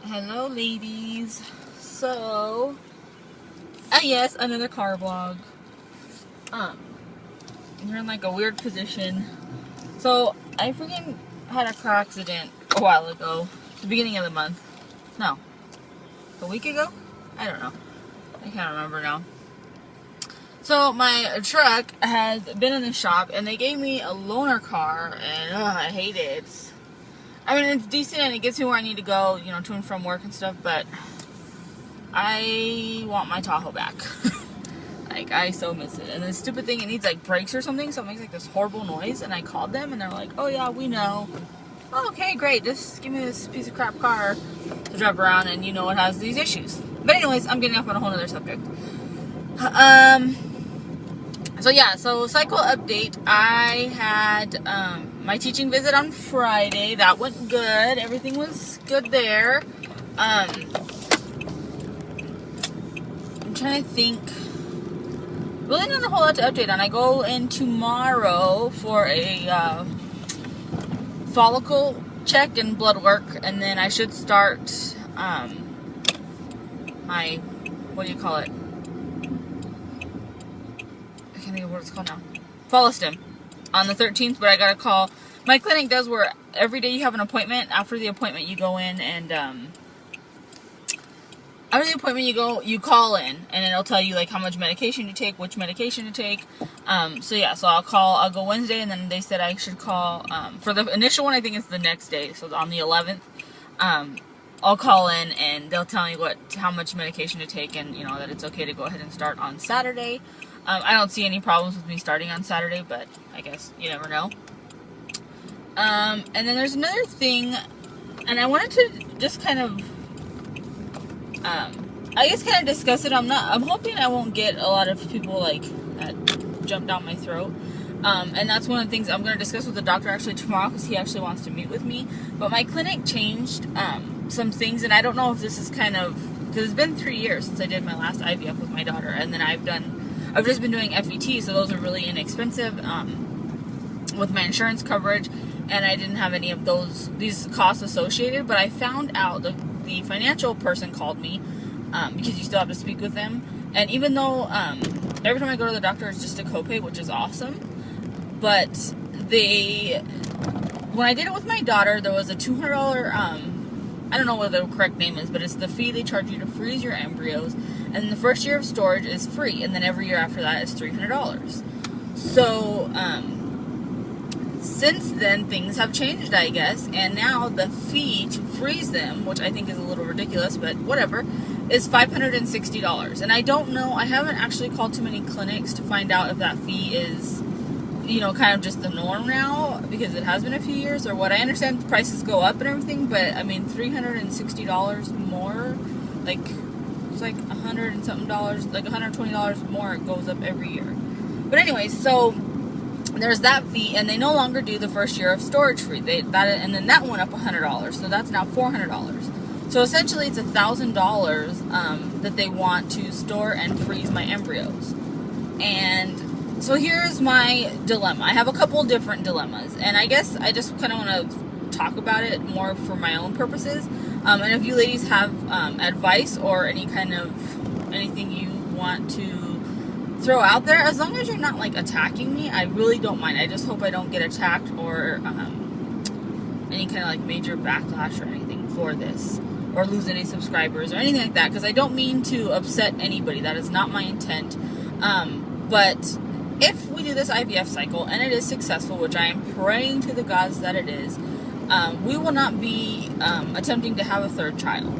Hello, ladies. So, yes, another car vlog. You're in like a weird position. So, I freaking had a car accident a while ago, the beginning of the month. No, a week ago? I don't know. I can't remember now. So, my truck has been in the shop, and they gave me a loaner car, and I hate it. I mean, it's decent and it gets me where I need to go, to and from work and stuff, but I want my Tahoe back. Like, I so miss it. And the stupid thing, it needs like brakes or something, so it makes like this horrible noise. And I called them and they're like, oh yeah, we know. Oh, okay, great. Just give me this piece of crap car to drive around, and it has these issues. But anyways, I'm getting off on a whole other subject. So cycle update. I had my teaching visit on Friday. That went good. Everything was good there. I'm trying to think. Really not a whole lot to update on. I go in tomorrow for a follicle check and blood work, and then I should start my, what do you call it? I can't think of what it's called now. Follistim on the 13th, but I got a call. My clinic does where every day you have an appointment. After the appointment, you go in and after the appointment, you call in, and it'll tell you like how much medication to take, which medication to take. So I'll go Wednesday, and then they said I should call for the initial one. I think it's the next day, so on the 11th. I'll call in, and they'll tell me how much medication to take, and that it's okay to go ahead and start on Saturday. I don't see any problems with me starting on Saturday, but I guess you never know. And then there's another thing, and I wanted to just kind of, discuss it. I'm hoping I won't get a lot of people like that jump down my throat. And that's one of the things I'm going to discuss with the doctor actually tomorrow, because he actually wants to meet with me. But my clinic changed some things, and I don't know if this is because it's been 3 years since I did my last IVF with my daughter, and then I've just been doing FET, so those are really inexpensive with my insurance coverage, and I didn't have any of these costs associated. But I found out the financial person called me because you still have to speak with them, and even though every time I go to the doctor it's just a copay, which is awesome, but when I did it with my daughter, there was a $200 I don't know what the correct name is, but it's the fee they charge you to freeze your embryos, and the first year of storage is free, and then every year after that is $300. So since then things have changed, I guess, and now the fee to freeze them, which I think is a little ridiculous, but whatever, is $560. And I don't know, I haven't actually called too many clinics to find out if that fee is kind of just the norm now, because it has been a few years, or what. I understand the prices go up and everything, but I mean, $360 more, like, it's like $100 and something dollars, like $120 more, it goes up every year. But anyways, so there's that fee, and they no longer do the first year of storage free. And then that went up $100, so that's now $400. So essentially, it's $1,000 that they want to store and freeze my embryos. And so here's my dilemma. I have a couple different dilemmas, and I guess I just kind of want to talk about it more for my own purposes. And if you ladies have advice or anything you want to throw out there, as long as you're not like attacking me, I really don't mind. I just hope I don't get attacked or any kind of like major backlash or anything for this, or lose any subscribers or anything like that, because I don't mean to upset anybody. That is not my intent. But if we do this IVF cycle and it is successful, which I am praying to the gods that it is, we will not be attempting to have a third child.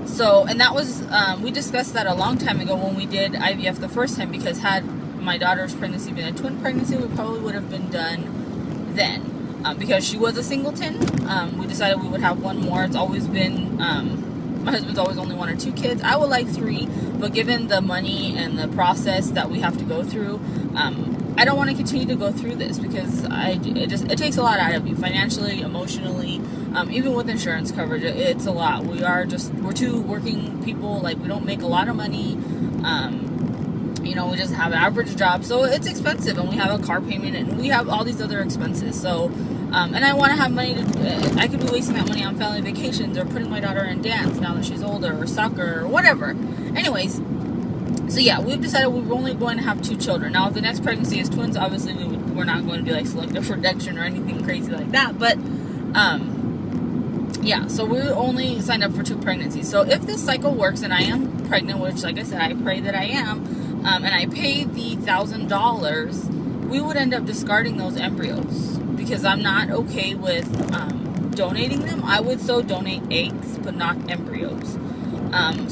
So, and that was, we discussed that a long time ago when we did IVF the first time, because had my daughter's pregnancy been a twin pregnancy, we probably would have been done then. Because she was a singleton, we decided we would have one more. It's always been, my husband's always only 1 or 2 kids. I would like 3, but given the money and the process that we have to go through, I don't want to continue to go through this, because it takes a lot out of you, financially, emotionally, even with insurance coverage. It's a lot. We're 2 working people. Like, we don't make a lot of money. We just have an average job, so it's expensive, and we have a car payment, and we have all these other expenses. So And I want to have money to, I could be wasting that money on family vacations or putting my daughter in dance now that she's older, or soccer, or whatever. Anyways, so yeah, we've decided we're only going to have 2 children. Now, if the next pregnancy is twins, obviously we're not going to do like selective reduction or anything crazy like that. But, yeah, so we only signed up for 2 pregnancies. So if this cycle works and I am pregnant, which, like I said, I pray that I am, and I pay the $1,000, we would end up discarding those embryos because I'm not okay with donating them. I would so donate eggs, but not embryos.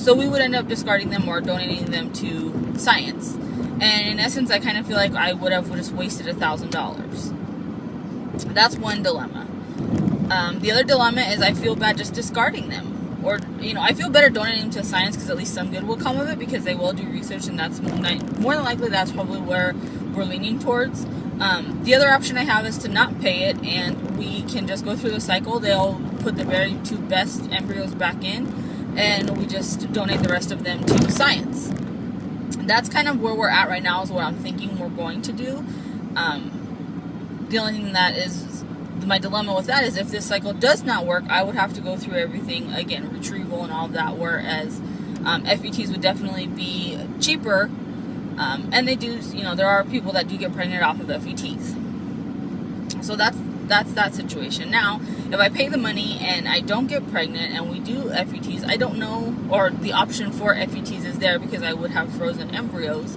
So we would end up discarding them or donating them to science. And in essence, I kind of feel like I would have just wasted $1,000. That's one dilemma. The other dilemma is I feel bad just discarding them. Or, I feel better donating them to science because at least some good will come of it because they will do research, and that's more than likely that's probably where we're leaning towards. The other option I have is to not pay it, and we can just go through the cycle. They'll put the very 2 best embryos back in, and we just donate the rest of them to science. That's kind of where we're at right now is what I'm thinking we're going to do. The only thing that is my dilemma with that is if this cycle does not work, I would have to go through everything again, retrieval and all of that, whereas FETs would definitely be cheaper, and they do, there are people that do get pregnant off of FETs. So that's that situation. Now, if I pay the money and I don't get pregnant and we do FETs, I don't know, or the option for FETs is there because I would have frozen embryos.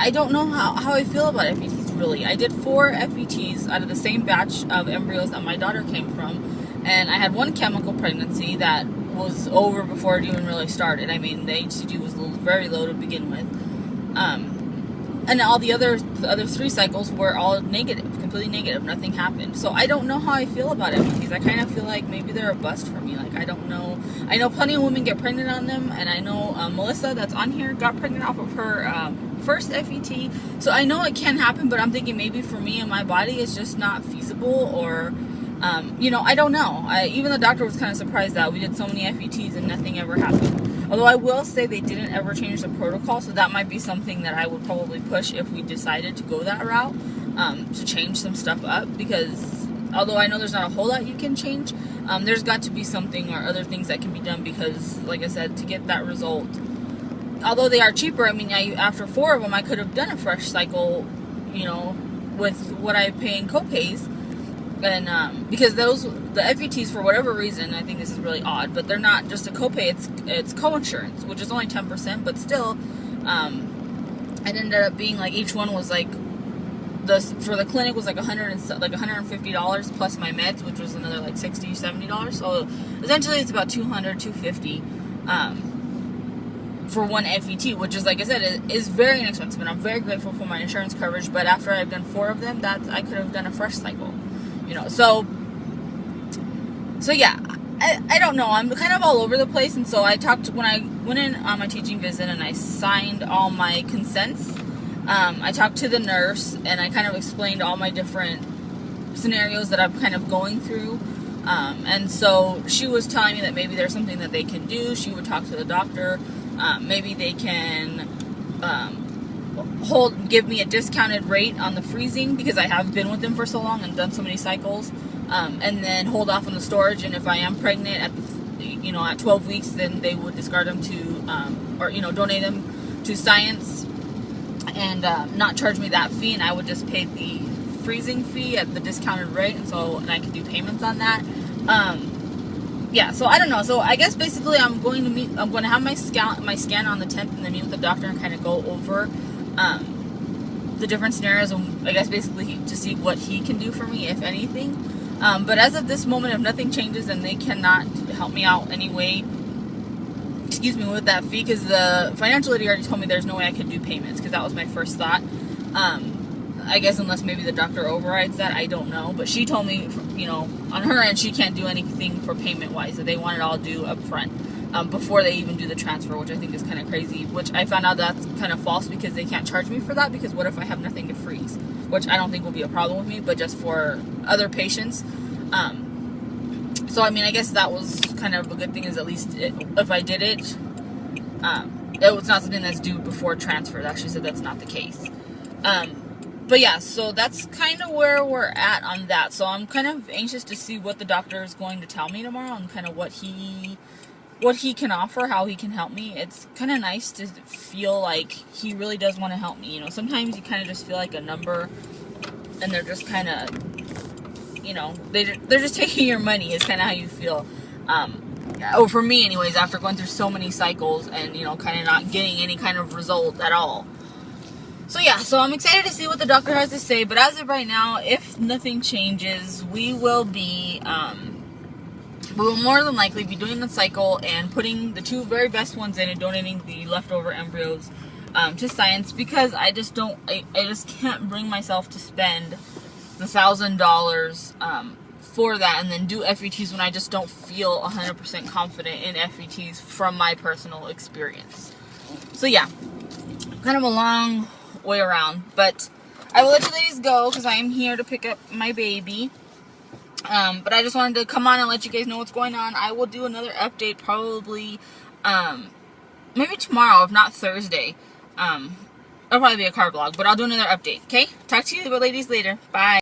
I don't know how I feel about FETs, really. I did 4 FETs out of the same batch of embryos that my daughter came from, and I had 1 chemical pregnancy that was over before it even really started. I mean, the HCG was very low to begin with. And all the other 3 cycles were all negative, completely negative. Nothing happened. So I don't know how I feel about FETs. I kind of feel like maybe they're a bust for me. Like, I don't know. I know plenty of women get pregnant on them, and I know Melissa that's on here got pregnant off of her first FET. So I know it can happen, but I'm thinking maybe for me and my body it's just not feasible, or I don't know. Even the doctor was kind of surprised that we did so many FETs and nothing ever happened. Although I will say they didn't ever change the protocol, so that might be something that I would probably push if we decided to go that route, to change some stuff up, because although I know there's not a whole lot you can change, there's got to be something or other things that can be done because, like I said, to get that result, although they are cheaper, I mean, after 4 of them, I could have done a fresh cycle, with what I pay in copays. And because the FETs, for whatever reason, I think this is really odd, but they're not just a copay, it's co-insurance, which is only 10%, but still, it ended up being like each one was like, for the clinic was like $150 plus my meds, which was another like $60, $70. So essentially it's about $200, $250 for 1 FET, which is, like I said, is very inexpensive, and I'm very grateful for my insurance coverage. But after I've done 4 of them, I could have done a fresh cycle. So yeah, I don't know. I'm kind of all over the place, and so when I went in on my teaching visit and I signed all my consents, I talked to the nurse and I kind of explained all my different scenarios that I'm kind of going through, and so she was telling me that maybe there's something that they can do. She would talk to the doctor, maybe they can give me a discounted rate on the freezing because I have been with them for so long and done so many cycles, and then hold off on the storage. And if I am pregnant at 12 weeks, then they would discard them to or donate them to science and not charge me that fee, and I would just pay the freezing fee at the discounted rate, and I could do payments on that. Yeah, so I don't know. So I guess basically I'm going to have my scan on the 10th, and then meet with the doctor and kind of go over the different scenarios, and I guess basically to see what he can do for me, if anything. But as of this moment, if nothing changes and they cannot help me out anyway, with that fee, because the financial lady already told me there's no way I could do payments, because that was my first thought. I guess unless maybe the doctor overrides that, I don't know. But she told me, on her end, she can't do anything for payment-wise, that they want it all due up front before they even do the transfer, which I think is kind of crazy, which I found out that's kind of false because they can't charge me for that, because what if I have nothing to freeze? Which I don't think will be a problem with me, but just for other patients. So, I mean, I guess that was kind of a good thing, is at least if I did it, it was not something that's due before transfer. She said that's not the case. But yeah, so that's kind of where we're at on that. So I'm kind of anxious to see what the doctor is going to tell me tomorrow and kind of what he can offer, how he can help me. It's kind of nice to feel like he really does want to help me. You know, sometimes you kind of just feel like a number, and they're just kind of, you know, they're just taking your money is kind of how you feel. For me anyways, after going through so many cycles and, you know, kind of not getting any kind of result at all. So yeah, so I'm excited to see what the doctor has to say, but as of right now, if nothing changes, we will more than likely be doing the cycle and putting the 2 very best ones in and donating the leftover embryos to science, because I just can't bring myself to spend the $1,000 for that and then do FETs when I just don't feel 100% confident in FETs from my personal experience. So yeah, kind of a long way around, but I will let you ladies go because I am here to pick up my baby. But I just wanted to come on and let you guys know what's going on. I will do another update probably maybe tomorrow, if not Thursday. It'll probably be a car vlog, but I'll do another update. Okay, talk to you ladies later. Bye.